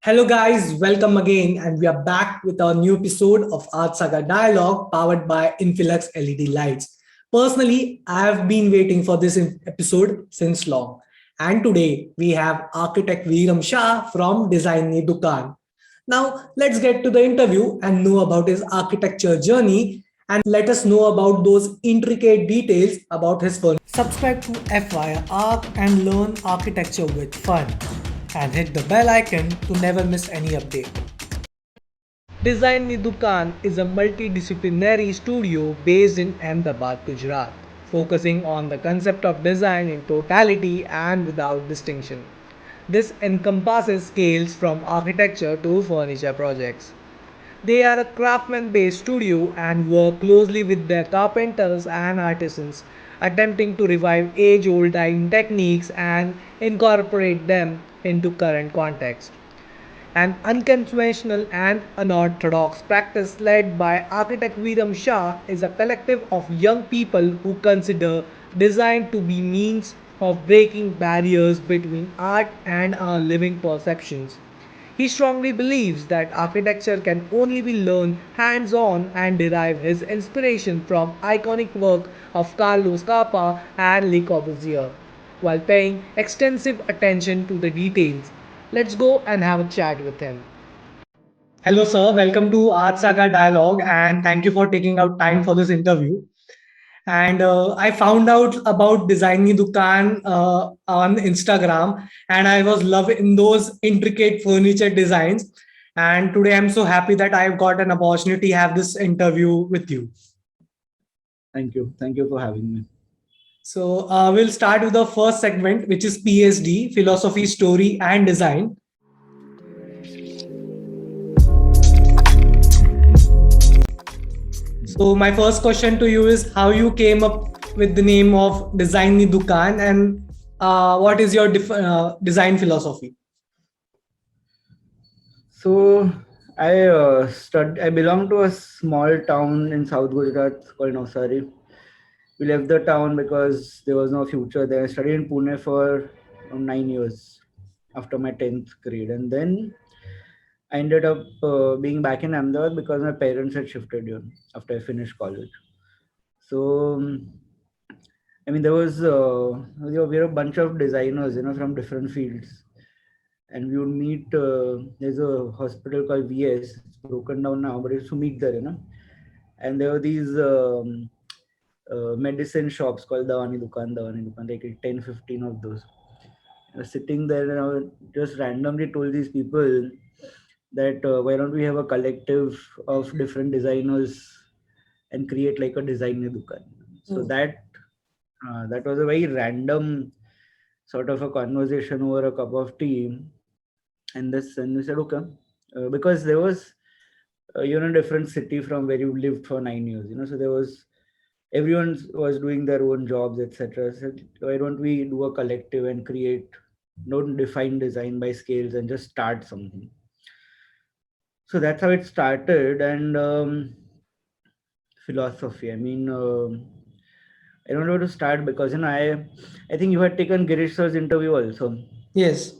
Hello, guys, welcome again, and we are back with our new episode of Art Saga Dialogue powered by Infilux LED lights. Personally, I have been waiting for this episode since long, and today we have architect Veeram Shah from Design.ni.Dukaan. Now, let's get to the interview and know about his architecture journey and let us know about those intricate details about his furniture. Subscribe to f.y.i and learn architecture with fun. And hit the bell icon to never miss any update. Design.ni.Dukaan is a multidisciplinary studio based in Ahmedabad, Gujarat, focusing on the concept of design in totality and without distinction. This encompasses scales from architecture to furniture projects. They are a craftsmen-based studio and work closely with their carpenters and artisans, attempting to revive age-old dyeing techniques and incorporate them into current context. An unconventional and unorthodox practice led by architect Veeram Shah is a collective of young people who consider design to be means of breaking barriers between art and our living perceptions. He strongly believes that architecture can only be learned hands on and derive his inspiration from iconic work of Carlo, Scarpa, and Le Corbusier, while paying extensive attention to the details. Let's go and have a chat with him. Hello, sir. Welcome to Art Saga Dialogue, and thank you for taking out time for this interview. And I found out about Design Dukaan on Instagram, and I was loving those intricate furniture designs. And today I'm so happy that I've got an opportunity to have this interview with you. Thank you. Thank you for having me. So we'll start with the first segment, which is PSD, Philosophy, Story, and Design. So my first question to you is how you came up with the name of Design Ni Dukaan and what is your design philosophy? So I belong to a small town in South Gujarat called Navsari. We left the town because there was no future there. I studied in Pune for around 9 years after my 10th grade, and then I ended up being back in Ahmedabad because my parents had shifted here after I finished college. So I mean, we were a bunch of designers, from different fields, and we would meet. There's a hospital called VS. It's broken down now, but we used to meet there, And there were these medicine shops called Dawani Dukaan, like 10, 15 of those. I was sitting there, and I just randomly told these people that why don't we have a collective of different designers and create like a design dukaan. So that was a very random sort of a conversation over a cup of tea, and we said okay, because there was different city from where you lived for 9 years, so there was everyone was doing their own jobs, etc. So why don't we do a collective and create, don't define design by scales and just start something. So that's how it started. And philosophy, I mean, I don't know where to start because I think you had taken Girish sir's interview also. Yes.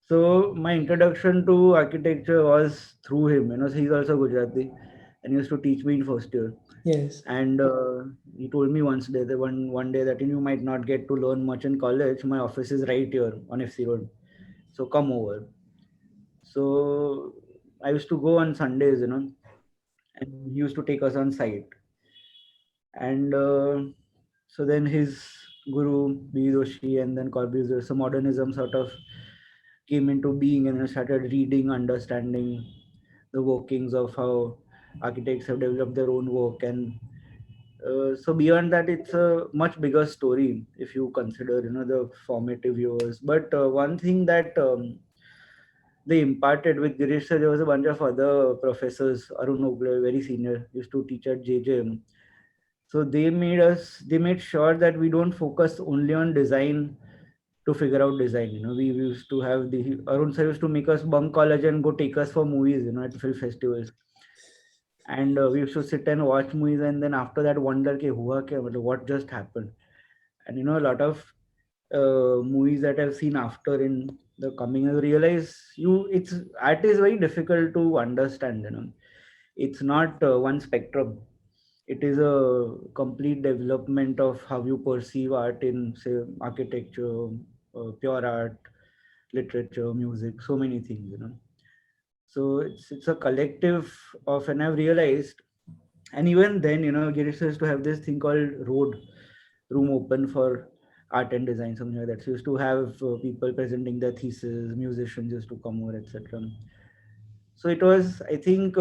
So my introduction to architecture was through him. So he's also Gujarati, and he used to teach me in first year. Yes. And he told me one day that you might not get to learn much in college. My office is right here on FC Road, so come over. So I used to go on Sundays, and he used to take us on site. And so then his guru B. Doshi and then Corbusier, so modernism sort of came into being, and I started reading, understanding the workings of how architects have developed their own work. And so beyond that, it's a much bigger story if you consider the formative years. But one thing that they imparted with Girish sir, there was a bunch of other professors. Arun Ogle, very senior, used to teach at JJM. So they made sure that we don't focus only on design to figure out design. We used to have the Arun sir used to make us bunk college and go take us for movies, at film festivals. And we used to sit and watch movies, and then after that wonder ke hua kya, matlab, what just happened. And a lot of movies that I've seen after in the coming I realize it's art is very difficult to understand. It's not one spectrum. It is a complete development of how you perceive art in, say, architecture, pure art, literature, music, so many things. So it's a collective of, and I've realized, and even then, Girish used to have this thing called room open for art and design, something like that. So used to have people presenting their thesis, musicians used to come over, etc. So it was, I think,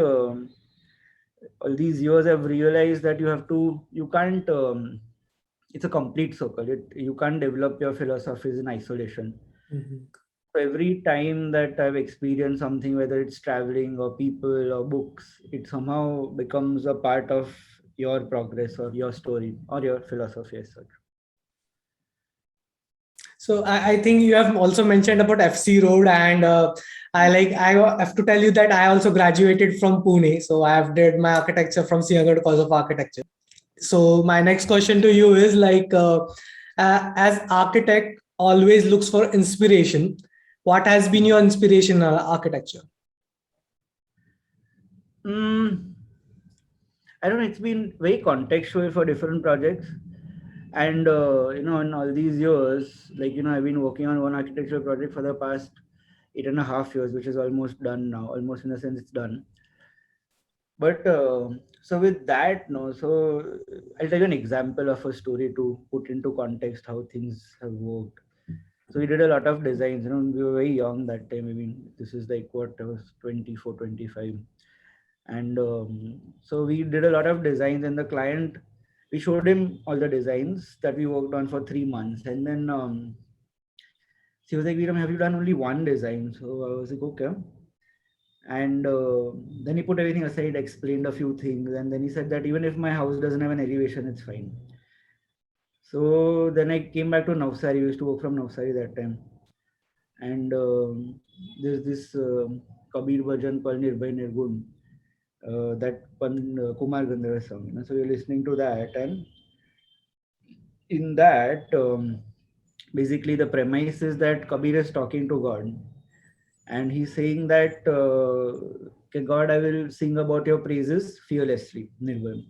all these years I've realized that you can't. It's a complete circle. You can't develop your philosophies in isolation. Mhm. So every time that I've experienced something, whether it's traveling or people or books, it somehow becomes a part of your progress or your story or your philosophy as such. So I think you have also mentioned about FC Road, and I have to tell you that I also graduated from Pune. So I have did my architecture from Siagat College of Architecture. So my next question to you is as architect always looks for inspiration. What has been your inspiration in architecture? Mm, I don't know. It's been very contextual for different projects, and in all these years, like I've been working on one architectural project for the past 8.5 years, which is almost done now. Almost in a sense, it's done. But so with that, no. So I'll tell you an example of a story to put into context how things have worked. So we did a lot of designs. We were very young that time. I mean, this is like what I was 24, 25. And so we did a lot of designs, and the client, we showed him all the designs that we worked on for 3 months. And then he was like, Veeram, have you done only one design? So I was like, okay. And then he put everything aside, explained a few things, and then he said that even if my house doesn't have an elevation, it's fine. So then I came back to Navsari. We used to work from Navsari that time. And there's this Kabir Bhajan called Nirbhay Nirgun, that Kumar Gandharva song. So you're listening to that, and in that, basically the premise is that Kabir is talking to God, and he's saying that, okay, God, I will sing about your praises fearlessly, Nirbhay.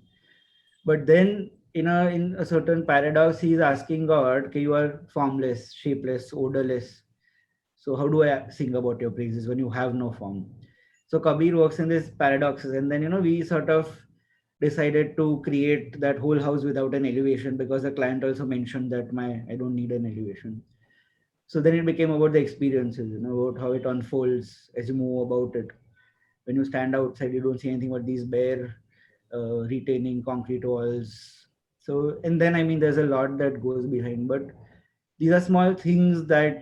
But then in a certain paradox, he is asking God, okay, you are formless, shapeless, odorless. So how do I sing about your praises when you have no form? So Kabir works in these paradoxes, and then we sort of decided to create that whole house without an elevation, because the client also mentioned that I don't need an elevation. So then it became about the experiences, about how it unfolds as you move about it. When you stand outside, you don't see anything but these bare, retaining concrete walls. So, and then I mean, there's a lot that goes behind, but these are small things that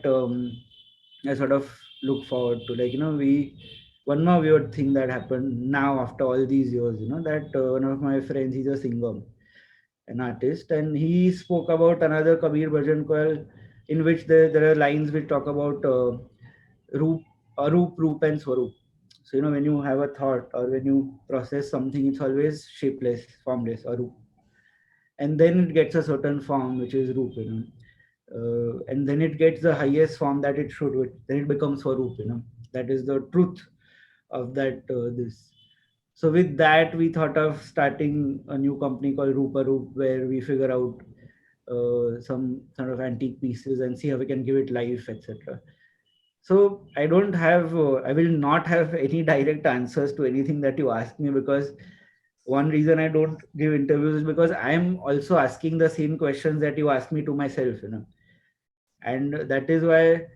I sort of look forward to. Like, one more weird thing that happened now after all these years, that one of my friends, he's a singer, an artist, and he spoke about another Kabir Bhajan called, in which there are lines which talk about Roop, Arup, Roop, and Swarup. So, when you have a thought or when you process something, it's always shapeless, formless, Arup. And then it gets a certain form, which is Roop, and then it gets the highest form that it should, then it becomes Swarup, that is the truth of that, this. So with that, we thought of starting a new company called Rupa Roop, where we figure out some sort of antique pieces and see how we can give it life, etc. So I will not have any direct answers to anything that you ask me, because one reason I don't give interviews is because I'm also asking the same questions that you ask me to myself, and that is why,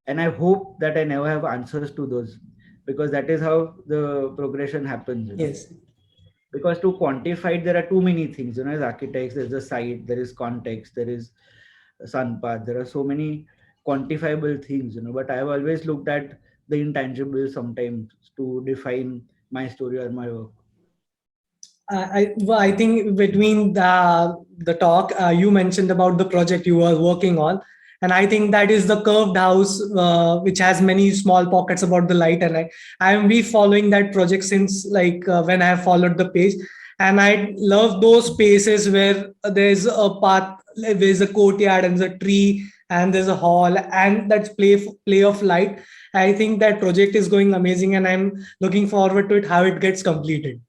and I hope that I never have answers to those, because that is how the progression happens, Yes. because to quantify it, there are too many things, as architects, there's the site, there is context, there is sun path, there are so many quantifiable things, but I have always looked at the intangible sometimes to define my story or my work. I think between the talk you mentioned about the project you were working on, and I think that is the curved house which has many small pockets about the light, and I am be following that project since when I have followed the page, and I love those spaces where there's a path, there's a courtyard and the tree and there's a hall and that's play of light. I think that project is going amazing, and I'm looking forward to it how it gets completed.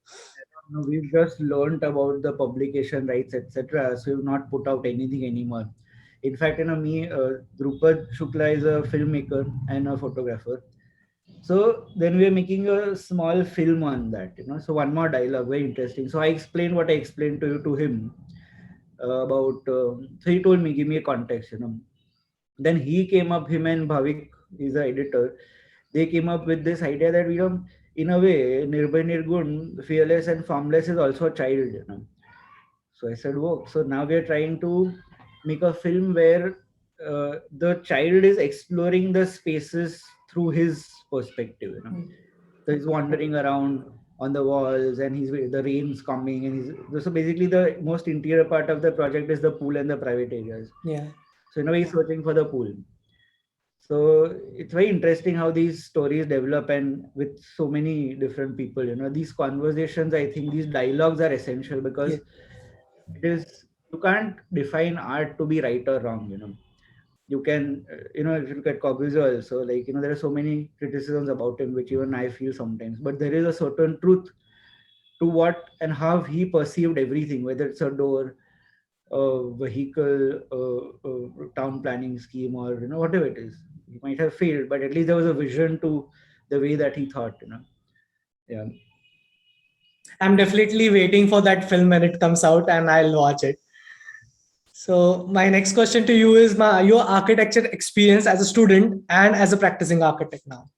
No, we've just learned about the publication rights, etc. So we've not put out anything anymore. In fact, Drupad Shukla is a filmmaker and a photographer. So then we are making a small film on that. So one more dialogue, very interesting. So I explained what I explained to you to him about. So he told me, give me a context. Then he came up, him and Bhavik, he's the editor. They came up with this idea that in a way, Nirbhay Nirgun, fearless and formless is also a child. So I said, "Whoa!" So now we are trying to make a film where the child is exploring the spaces through his perspective. So he's wandering around on the walls, and the rain's coming, and so basically the most interior part of the project is the pool and the private areas. Yeah. So in a way, he's searching for the pool. So it's very interesting how these stories develop, and with so many different people. These conversations, I think these dialogues are essential because Yeah. it is you can't define art to be right or wrong. You can, if you look at Corbusier also, like, there are so many criticisms about him, which even I feel sometimes, but there is a certain truth to what and how he perceived everything, whether it's a door, a vehicle, town planning scheme, or whatever it is. He might have failed, but at least there was a vision to the way that he thought. Yeah. I'm definitely waiting for that film when it comes out, and I'll watch it. So my next question to you is your architecture experience as a student and as a practicing architect now.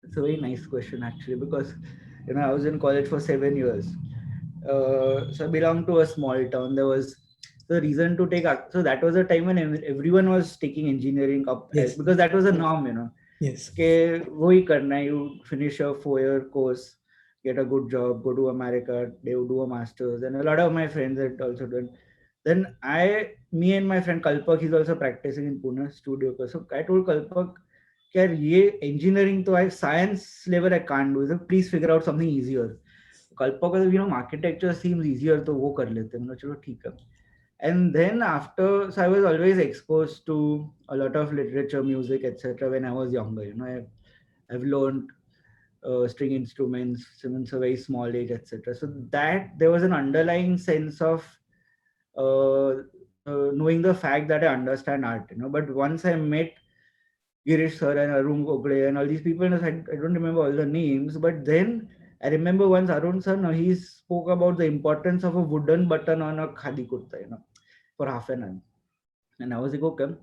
It's a very nice question actually, because I was in college for 7 years. So I belong to a small town. There was the reason to take so that was a time when everyone was taking engineering up, Yes. because that was a norm. Yes. Okay, वही करना है, you finish your 4 year course, get a good job, go to America, they would do a master's, and a lot of my friends had also done. Then me and my friend Kalpak, he's also practicing in Pune studio. So I told Kalpak, यार ये engineering तो I science level I can't do. So please figure out something easier. Kalpak was, architecture seems easier, तो वो कर लेते हैं. मतलब चलो ठीक है. And then after, so I was always exposed to a lot of literature, music, etc. When I was younger. I've learned string instruments since a very small age, etc. So that there was an underlying sense of knowing the fact that I understand art. But once I met Girish sir and Arun Gogole and all these people, I don't remember all the names, but then I remember once Arun sir, he spoke about the importance of a wooden button on a khadi kurta, for half an hour. And I was like, okay.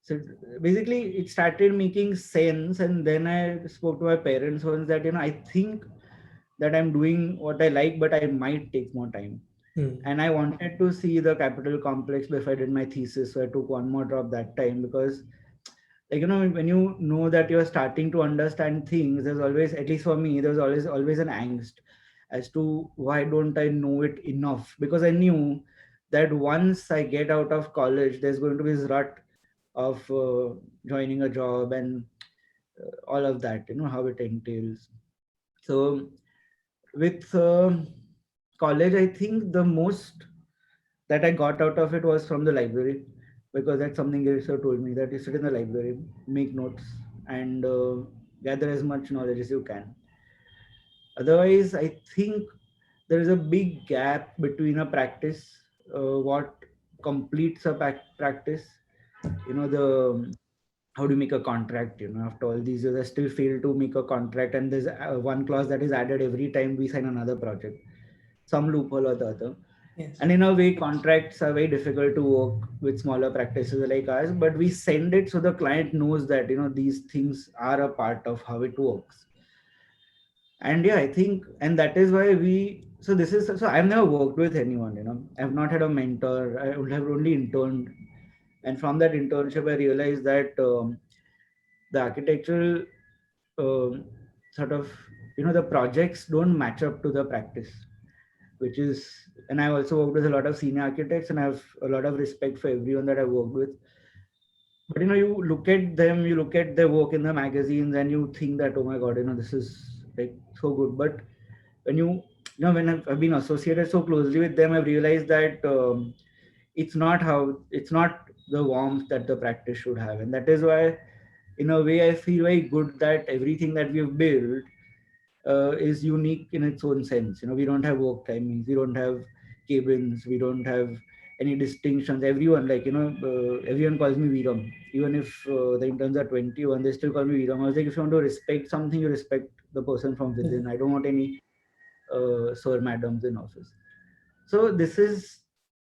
So basically, it started making sense. And then I spoke to my parents once that, I think that I'm doing what I like, but I might take more time. And I wanted to see the Capitol complex before I did my thesis. So I took one more drop that time because, like, when you know that you're starting to understand things, there's always, at least for me, there's always an angst as to why don't I know it enough, because I knew that once I get out of college, there's going to be this rut of joining a job and all of that, how it entails. So with college, I think the most that I got out of it was from the library, because that's something Girish told me, that you sit in the library, make notes, and gather as much knowledge as you can. Otherwise, I think there is a big gap between a practice, what completes a practice, the how do you make a contract, after all these years I still fail to make a contract, and there's one clause that is added every time we sign another project, some loophole or the other. Yes. And in a way, contracts are very difficult to work with smaller practices like ours, but we send it so the client knows that these things are a part of how it works. And yeah, I think, and that is why so I've never worked with anyone, I've not had a mentor, I would have only interned. And from that internship I realized that the architectural um, sort of, the projects don't match up to the practice, which is, and I also worked with a lot of senior architects, and I have a lot of respect for everyone that I worked with. But you look at them, you look at their work in the magazines, and you think that, oh my god, this is like so good. But when when I've been associated so closely with them, I've realized that it's not the warmth that the practice should have. And that is why, in a way, I feel very good that everything that we've built is unique in its own sense. We don't have work timings, we don't have cabins, we don't have any distinctions. Everyone, everyone calls me Veeram. Even if the interns are 21, they still call me Veeram. I was like, if you want to respect something, you respect the person from within. I don't want any sir, madams in office. So this is,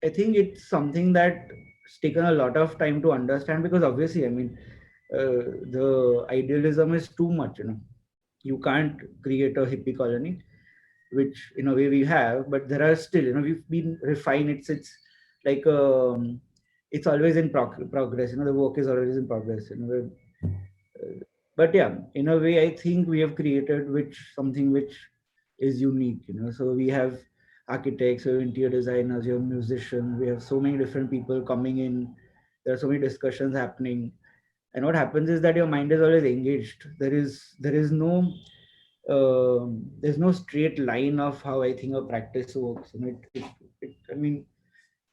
I think it's something that's taken a lot of time to understand, because obviously, I mean, the idealism is too much. You can't create a hippie colony, which in a way we have, but there are still, we've been refined. It's like it's always in progress. The work is always in progress. But yeah, in a way, I think we have created something which is unique. So we have architects, we have interior designers, we have musicians, we have so many different people coming in. There are so many discussions happening, and what happens is that your mind is always engaged. There is no there's no straight line of how I think a practice works. I mean,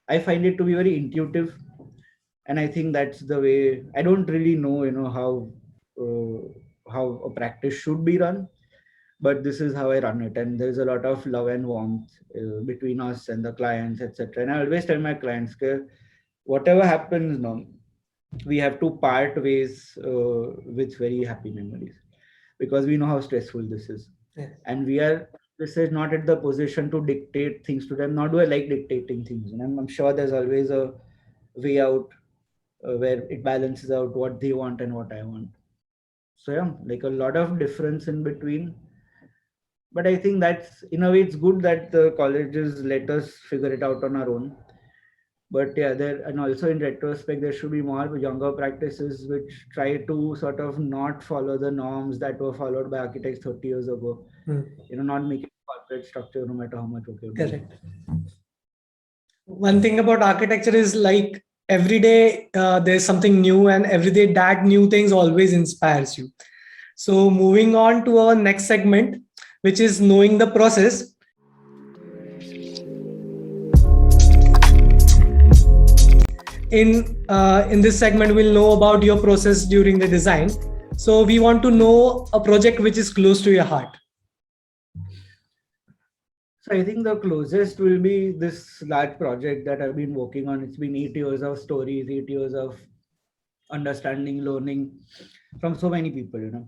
I find it to be very intuitive, and I think that's the way. I don't really know, how a practice should be run, but this is how I run it, and there's a lot of love and warmth between us and the clients, etc. And I always tell my clients, "Okay, whatever happens now, we have to part ways with very happy memories, because we know how stressful this is, and we are. This is not at the position to dictate things to them. Nor do I like dictating things, and I'm sure there's always a way out where it balances out what they want and what I want. So yeah, like a lot of difference in between. But I think that's, in a way, it's good that the colleges let us figure it out on our own. But yeah, there, and also in retrospect, there should be more younger practices which try to sort of not follow the norms that were followed by architects 30 years ago. Not making corporate structure no matter how much work you do. Correct. One thing about architecture is like every day there's something new, and every day that new things always inspires you. So moving on to our next segment, which is knowing the process. In this segment, we'll know about your process during the design. So we want to know a project which is close to your heart. So I think the closest will be this large project that I've been working on. It's been 8 years of stories, 8 years of understanding, learning from so many people,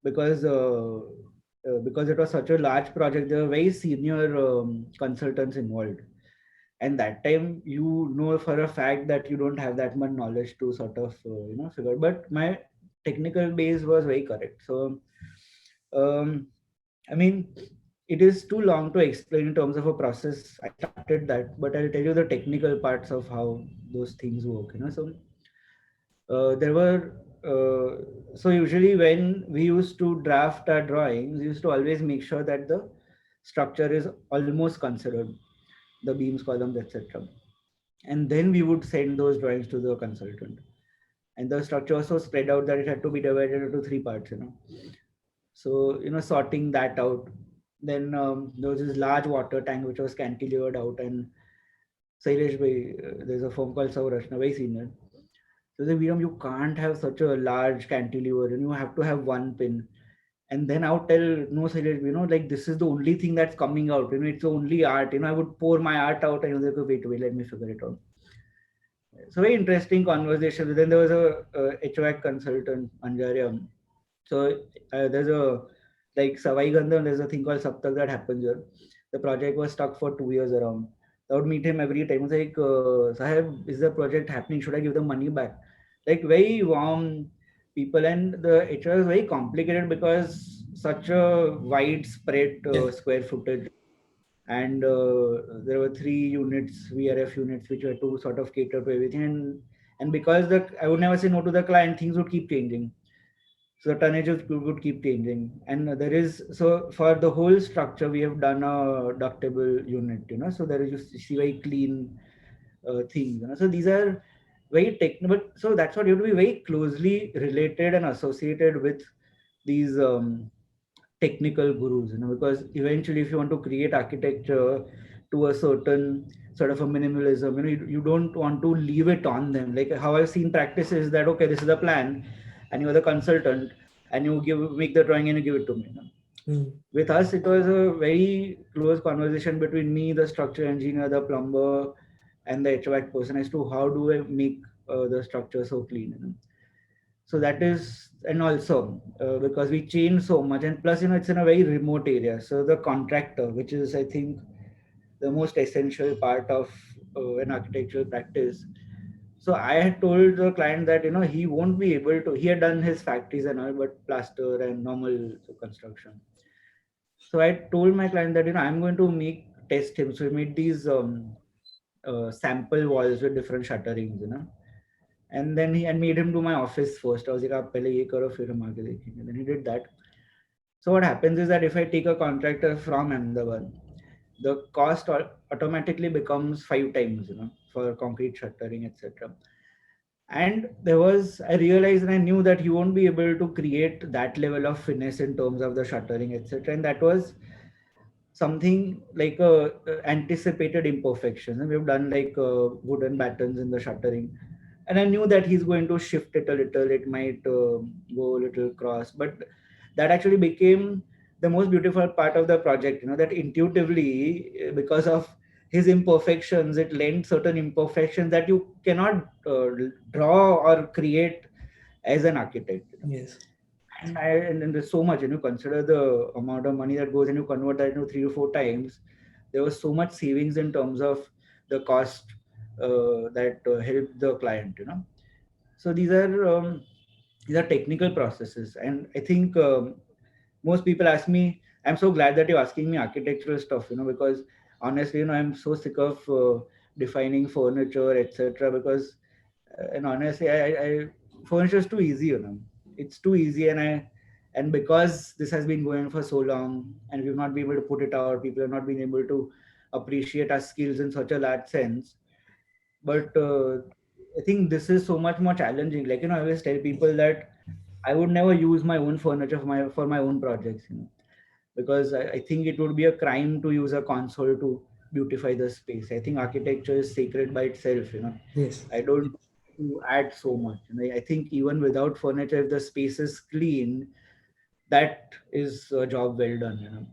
because it was such a large project. There were very senior consultants involved, and that time, for a fact that you don't have that much knowledge to sort of figure. But my technical base was very correct. So um, I mean, it is too long to explain in terms of a process. I started that, but I'll tell you the technical parts of how those things work. So there were so usually when we used to draft our drawings, we used to always make sure that the structure is almost considered, the beams, columns, etc. And then we would send those drawings to the consultant. And the structure was so spread out that it had to be divided into three parts. So sorting that out. Then there was this large water tank which was cantilevered out, and Sailesh bhai, there's a firm called Saurashna, very senior. So the Veeram, you can't have such a large cantilever, and you have to have one pin. And then I would tell, no, Sailesh, like this is the only thing that's coming out. It's the only art. I would pour my art out, and they go, wait, let me figure it out. So very interesting conversation. Then there was a HVAC consultant, Anjarya. So there's a like Savai Gandham, there's a thing called Saptak that happens here. The project was stuck for 2 years around. I would meet him every time. I was like, Sahib, is the project happening? Should I give the money back? Like very warm people, and the HR was very complicated because such a widespread square footage, and there were 3 units, VRF units, which were to sort of cater to everything. And because I would never say no to the client, things would keep changing. So the tonnages would keep changing, and there is, so for the whole structure we have done a ductable unit. So there is, you see, very clean things. So these are very technical. So that's what you have to be very closely related and associated with these technical gurus. Because eventually, if you want to create architecture, to a certain sort of a minimalism. You don't want to leave it on them. Like how I've seen practices that okay, this is the plan, and you're the consultant, and you make the drawing and you give it to me. With us, it was a very close conversation between me, the structure engineer, the plumber, and the HVAC person as to how do I make the structure so clean. So that is, and also because we change so much, and plus, it's in a very remote area. So the contractor, which is, I think, the most essential part of an architectural practice. So I had told the client that he won't be able to. He had done his factories and all, but plaster and normal construction. So I told my client that I'm going to test him. So we made these sample walls with different shutterings, and then he and made him do my office first. I was like, "आप पहले ये करो, फिर हम आगे देखेंगे." Then he did that. So what happens is that if I take a contractor from Ahmedabad, the cost automatically becomes 5 times, for concrete shuttering, etc. And I realized and I knew that he won't be able to create that level of finesse in terms of the shuttering, etc. And that was something like anticipated imperfections. And we've done like wooden patterns in the shuttering. And I knew that he's going to shift it a little. It might go a little cross, but that actually became the most beautiful part of the project. That intuitively, because of his imperfections, it lent certain imperfections that you cannot draw or create as an architect. Yes. And then there's so much, consider the amount of money that goes and you convert that into 3 or 4 times. There was so much savings in terms of the cost that helped the client. So these are technical processes, and I think most people ask me. I'm so glad that you're asking me architectural stuff, because honestly, I'm so sick of defining furniture, etc. Because and honestly, furniture is too easy, it's too easy, and because this has been going on for so long, and we've not been able to put it out, people have not been able to appreciate our skills in such a large sense. But I think this is so much more challenging. Like I always tell people that I would never use my own furniture for my own projects, because I think it would be a crime to use a console to beautify the space. I think architecture is sacred by itself. Yes. I don't to add so much. I think even without furniture, if the space is clean, that is a job well done.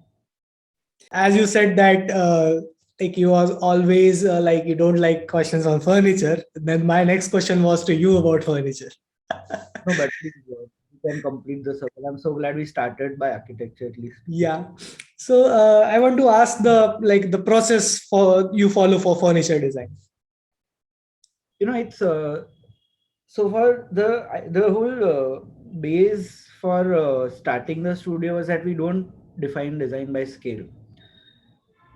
As you said that like you was always like you don't like questions on furniture, then my next question was to you about furniture. No, but please, you can complete the circle. I'm so glad we started by architecture at least. Yeah. So I want to ask the process for you follow for furniture design. It's so for the whole base for starting the studio was that we don't define design by scale.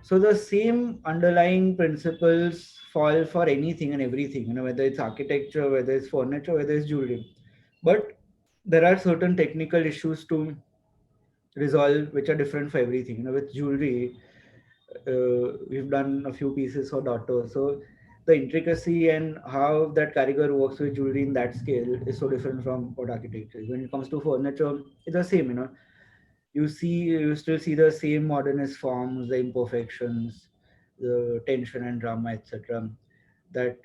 So the same underlying principles fall for anything and everything, whether it's architecture, whether it's furniture, whether it's jewelry. But there are certain technical issues to resolve which are different for everything. With jewelry, we've done a few pieces for daughters. So the intricacy and how that karygar works with jewelry in that scale is so different from what architecture is. When it comes to furniture, it's the same, you still see the same modernist forms, the imperfections, the tension and drama, etc. That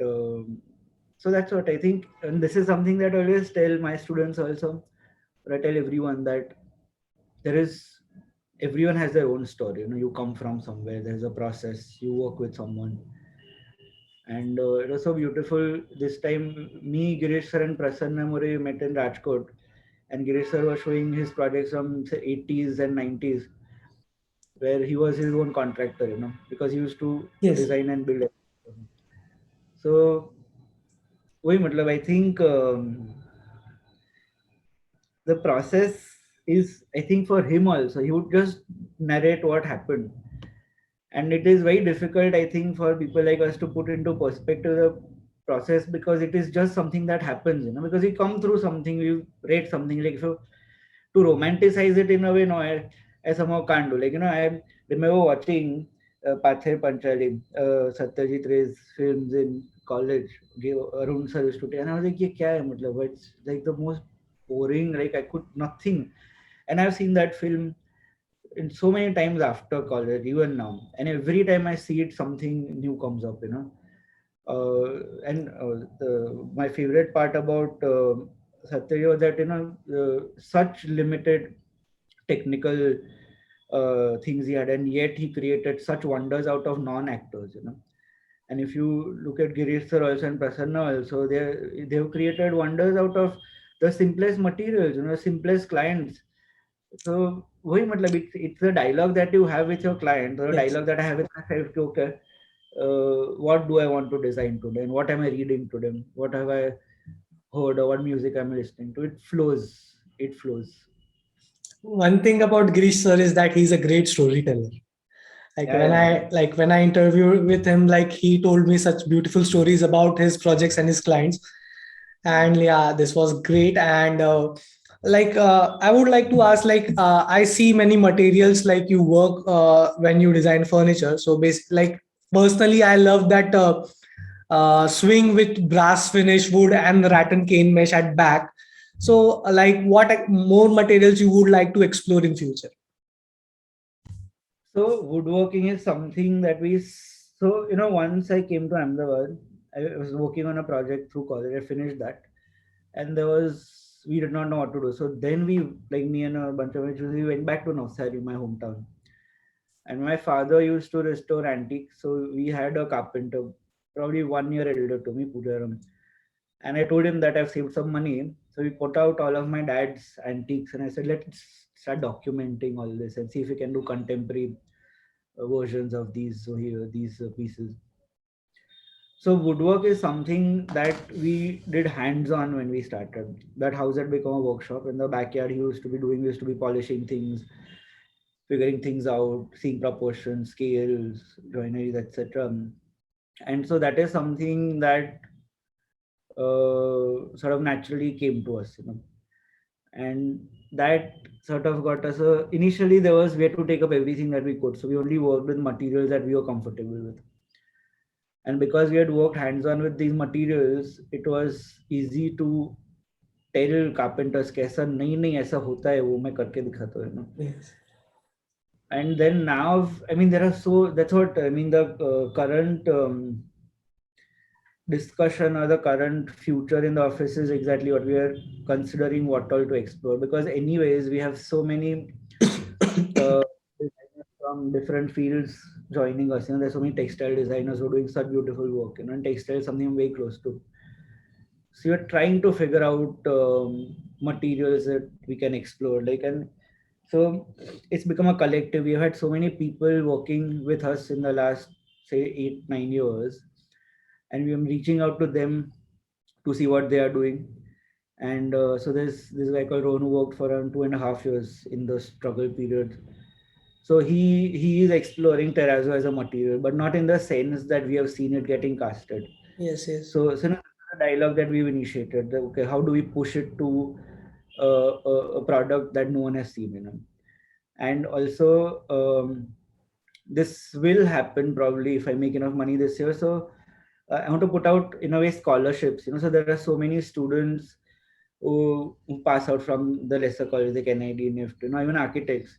so that's what I think, and this is something that I always tell my students also, or I tell everyone that there is everyone has their own story. You come from somewhere. There's a process. You work with someone, and it was so beautiful. This time, me, Girish sir, and Prasanna Murray met in Rajkot, and Girish sir was showing his projects from say 80s and 90s, where he was his own contractor, because he used to Yes. design and build everything. So, वही मतलब I think the process is, I think for him also, he would just narrate what happened. And it is very difficult, I think, for people like us to put into perspective the process, because it is just something that happens, because we come through something, we read something, like if you to romanticize it in a way, no, I somehow can't do. Like, I remember watching Pather Panchali, Satyajit Ray's films in college. Arun sir used to take, and I was like, "Ye kya hai?" Matlab, it's like the most boring. Like I could nothing, and I've seen that film in so many times after college, even now, and every time I see it, something new comes up, my favorite part about Satya was that such limited technical things he had, and yet he created such wonders out of non-actors. And if you look at Girish sir also and Prasanna also, they've created wonders out of the simplest materials, simplest clients. So वही मतलब it's the dialogue that you have with your client, or a Yes. dialogue that I have with myself. कि, okay, what do I want to design today, and what am I reading today? What have I heard, or what music am I listening to? It flows. It flows. One thing about Girish sir is that he's a great storyteller. Like Yeah, when yeah. I interviewed with him, like he told me such beautiful stories about his projects and his clients. And yeah, this was great. And I would like to ask, I see many materials like you work when you design furniture. So basically, like personally, I love that swing with brass finish wood and rattan cane mesh at back. So what more materials you would like to explore in future? So woodworking is something that once I came to Ahmedabad, I was working on a project through college. I finished that, and we did not know what to do. So then like me and a bunch of friends, we went back to Navsari, my hometown. And my father used to restore antiques, so we had a carpenter, probably 1 year elder to me, Pujaram. And I told him that I've saved some money. So we put out all of my dad's antiques, and I said, let's start documenting all this and see if we can do contemporary versions of these pieces. So woodwork is something that we did hands-on when we started. That house had become a workshop. In the backyard, we used to be polishing things, figuring things out, seeing proportions, scales, joineries, etc. And so that is something that sort of naturally came to us, and that sort of got us. Initially, we had to take up everything that we could, so we only worked with materials that we were comfortable with. And because we had worked hands-on with these materials, it was easy to tell carpenters कि ऐसा नहीं नहीं ऐसा होता है वो मैं करके दिखाता हूँ, Yes. And then now, I mean, there are so that's what I mean. The current discussion or the current future in the office is exactly what we are considering what all to explore, because anyways we have so many designers from different fields joining us. There's so many textile designers who are doing such beautiful work. And textile is something I'm very close to. So you're trying to figure out materials that we can explore, and so it's become a collective. We've had so many people working with us in the last, say, 8 9 years, and we're reaching out to them to see what they are doing. And so there's this guy called Ron who worked for around 2.5 years in the struggle period. So he is exploring terrazzo as a material, but not in the sense that we have seen it getting casted. Yes, yes. So now the dialogue that we've initiated, okay, how do we push it to a product that no one has seen, And also, this will happen probably if I make enough money this year. So I want to put out, in a way, scholarships. So there are so many students who pass out from the lesser colleges like NID, NIFT, even architects,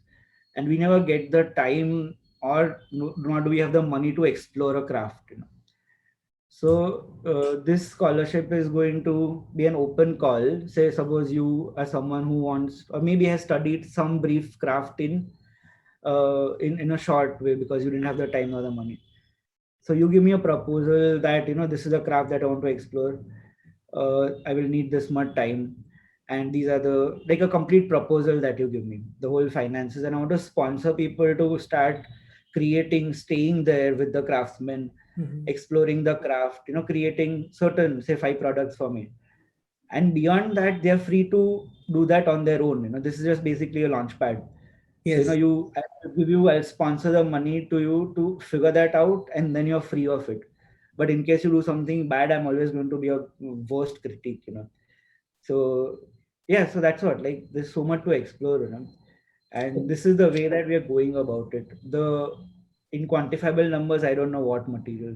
and we never get the time, or nor do we have the money to explore a craft. So this scholarship is going to be an open call. Say, suppose you are someone who wants, or maybe has studied some brief craft in a short way because you didn't have the time or the money. So you give me a proposal that this is a craft that I want to explore. I will need this much time, and these are the, like, a complete proposal that you give me, the whole finances, and I want to sponsor people to start creating, staying there with the craftsmen, Mhm. exploring the craft, creating certain, say, 5 products for me. And beyond that, they are free to do that on their own. This is just basically a launch pad. So Yes. I'll sponsor the money to you to figure that out, and then you're free of it. But in case you do something bad, I'm always going to be a worst critique. So yeah, so that's what, like, there's so much to explore, and this is the way that we are going about it. The In quantifiable numbers, I don't know what material.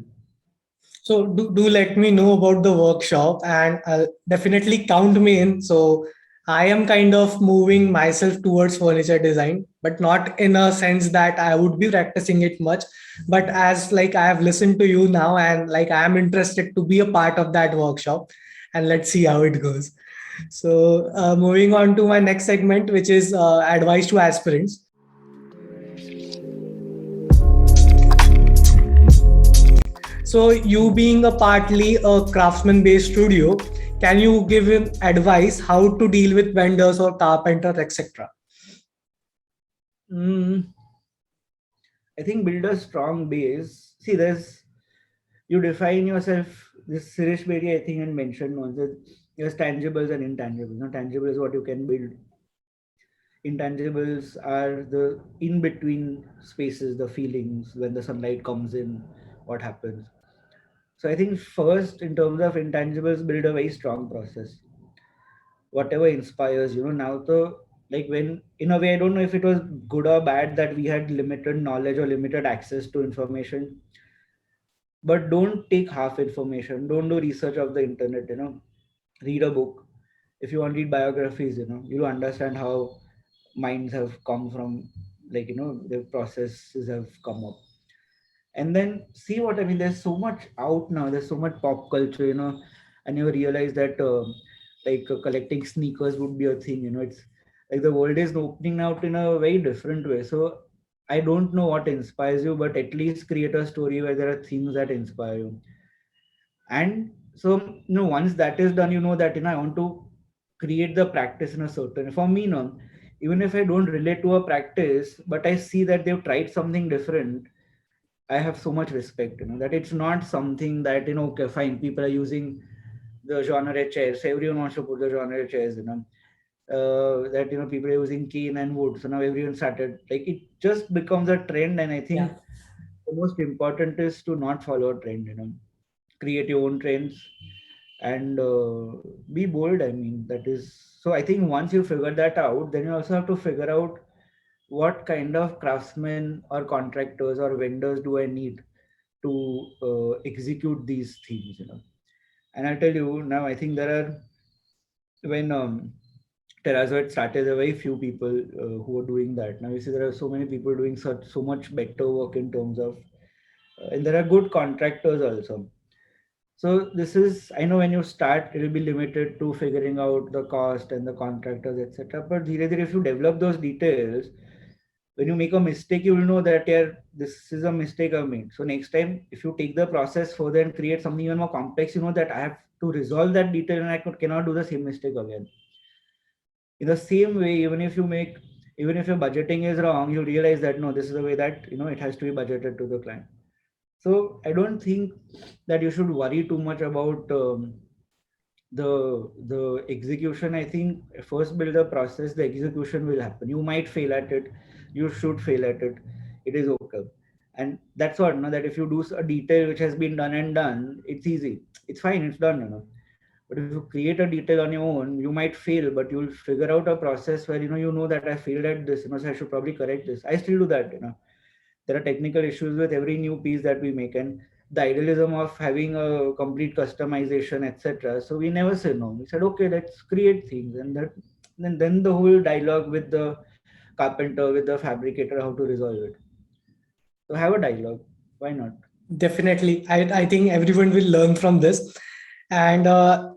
So do let me know about the workshop, and I'll definitely count me in. So I am kind of moving myself towards furniture design, but not in a sense that I would be practicing it much. But as like I have listened to you now, and like I am interested to be a part of that workshop, and let's see how it goes. So, moving on to my next segment, which is advice to aspirants. So, you being a partly a craftsman-based studio, can you give him advice how to deal with vendors or carpenters, etc.? Mm, I think build a strong base. See, you define yourself. This Suresh Bedi, I think, had mentioned once that there's tangibles and intangibles. Now, tangible is what you can build. Intangibles are the in between spaces, the feelings when the sunlight comes in, what happens. So I think first, in terms of intangibles, build a very strong process. Whatever inspires, now the like when in a way, I don't know if it was good or bad that we had limited knowledge or limited access to information, but don't take half information. Don't do research of the internet. Read a book. If you want to read biographies, you'll understand how minds have come from, like, the processes have come up. And then see what I mean. There's so much out now. There's so much pop culture, and you realize that collecting sneakers would be a thing. It's like the world is opening out in a very different way. So I don't know what inspires you, but at least create a story where there are themes that inspire you. And so, once that is done, you know that I want to create the practice in a certain, for me, even if I don't relate to a practice, but I see that they've tried something different, I have so much respect, that it's not something that, okay, fine, people are using the genre chairs. So everyone wants to put the genre chairs, that, people are using cane and wood. So now everyone started, like, it just becomes a trend. And I think Yeah. the most important is to not follow a trend, create your own trends and be bold. I mean, that is, so I think once you figure that out, then you also have to figure out what kind of craftsmen or contractors or vendors do I need to execute these themes, and I'll tell you now, I think there are, when terrazzo had started, there were very few people who were doing that. Now you see there are so many people doing so much better work in terms of and there are good contractors also. So this is, I know when you start, it will be limited to figuring out the cost and the contractors, etc. But धीरे धीरे, if you develop those details, when you make a mistake, you will know that, yeah, this is a mistake I made. So next time, if you take the process further and create something even more complex, you know that I have to resolve that detail and cannot do the same mistake again. In the same way, even if your budgeting is wrong, you realize that no, this is the way that it has to be budgeted to the client. So I don't think that you should worry too much about the execution. I think first build a process, the execution will happen. You might fail at it, you should fail at it. It is okay. And that's what, that if you do a detail which has been done and done, it's easy. It's fine, it's done, But if you create a detail on your own, you might fail, but you'll figure out a process where that I failed at this, so I should probably correct this. I still do that, there are technical issues with every new piece that we make, and the idealism of having a complete customization, etc. So we never said no. We said, okay, let's create things, and then the whole dialogue with the carpenter, with the fabricator, how to resolve it. So have a dialogue. Why not? Definitely. I think everyone will learn from this. And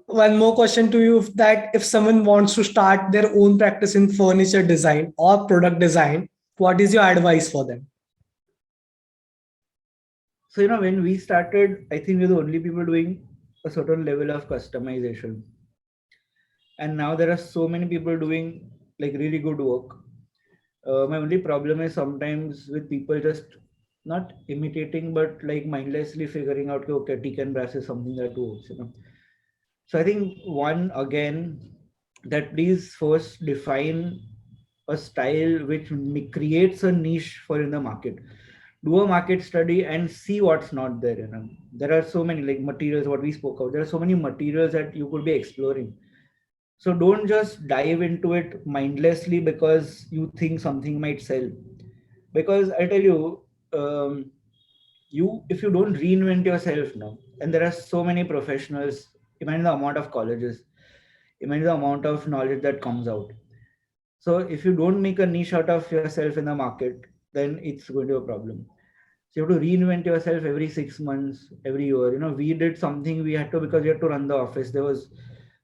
one more question to you, that if someone wants to start their own practice in furniture design or product design, what is your advice for them? So when we started, I think we're the only people doing a certain level of customization, and now there are so many people doing like really good work. My only problem is sometimes with people just not imitating, but like mindlessly figuring out, okay, teak and brass is something that works, So I think one, again, that please first define a style which creates a niche for in the market. Do a market study and see what's not there. There are so many like materials, what we spoke of. There are so many materials that you could be exploring. So don't just dive into it mindlessly because you think something might sell. Because I tell you, if you don't reinvent yourself now, and there are so many professionals, imagine the amount of colleges. imagine the amount of knowledge that comes out. So if you don't make a niche out of yourself in the market, then it's going to be a problem. So you have to reinvent yourself every 6 months, every year. We did something we had to, because we had to run the office. There was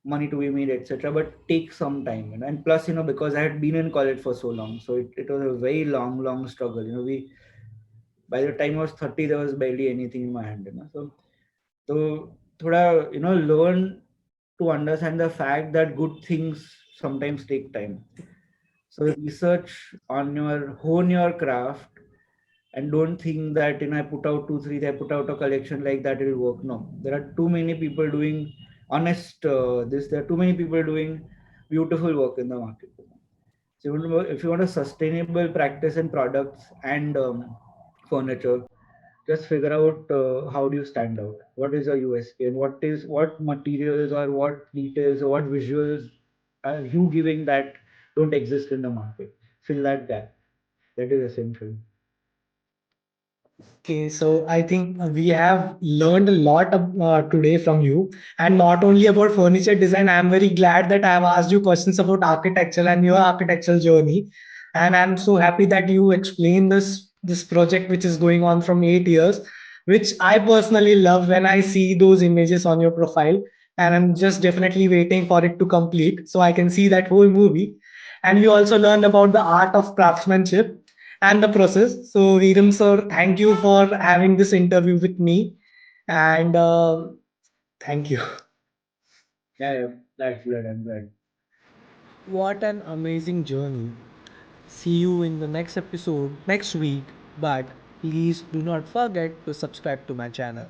money to be made, etc. But take some time. And plus, because I had been in college for so long, so it was a very long, long struggle. We by the time I was 30, there was barely anything in my hand. So thoda, learn to understand the fact that good things sometimes take time. So research on hone your craft, and don't think that I put out two, three, I put out a collection like that, it will work. No, there are too many people doing honest this. There are too many people doing beautiful work in the market. So if you want a sustainable practice in products and furniture, just figure out how do you stand out. What is your USP, and what materials or what details or what visuals are you giving that don't exist in the market. Fill that gap. That is essential. Okay, so I think we have learned a lot today from you, and not only about furniture design. I'm very glad that I have asked you questions about architecture and your architectural journey, and I'm so happy that you explained this project which is going on from 8 years, which I personally love when I see those images on your profile, and I'm just definitely waiting for it to complete so I can see that whole movie. And we also learned about the art of craftsmanship and the process. So, Veeram sir, thank you for having this interview with me, and thank you. Yeah, yeah, that's good. I'm glad. What an amazing journey. See you in the next episode next week, but please do not forget to subscribe to my channel.